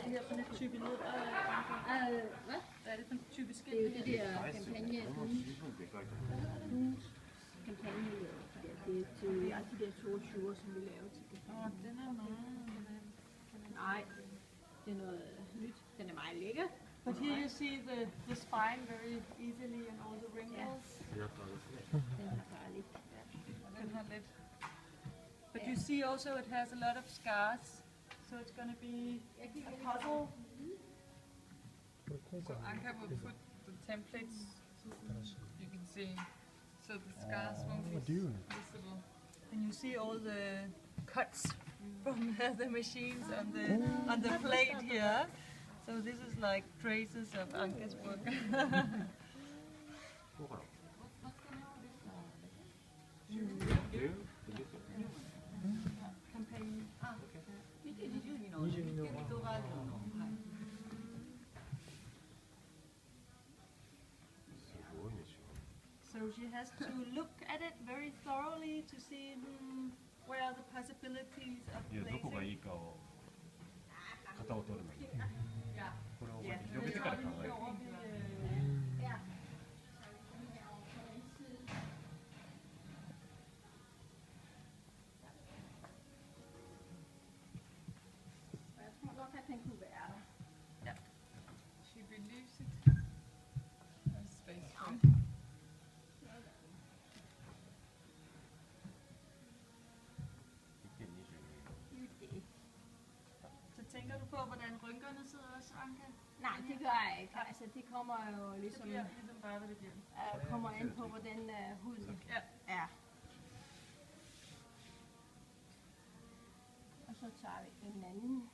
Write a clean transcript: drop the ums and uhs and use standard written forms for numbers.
det her for en type led? Hvad? Hvad er det for en type skilt? Det er jo det der kampagne, kampagneleder. Det er jo de der 22'er, som vi laver til det. Den er meget... Nej, det er noget nyt. Den er meget lækker. But here you see the spine very easily and all the wrinkles. Den er farlig. Den har lidt. But you see also it has a lot of scars, so it's going to be a puzzle. So Anka will put the templates you can see, so the scars won't be visible. And you see all the cuts from the machines on the plate here. So this is like traces of Anka's work. So she has to look at it very thoroughly to see where are the possibilities of どこが placing. いいかを型を取るのにこれを広げてから考える Jeg tror godt, at den kunne være der. She believes it. There's space for it. Så tænker du på, hvordan rynkerne sidder også, Anka? Nej, det gør jeg ikke. Altså, det kommer jo Det ligesom, bliver ligesom bare, hvad det bliver. kommer an på, hvordan huden er. Og så tager vi en anden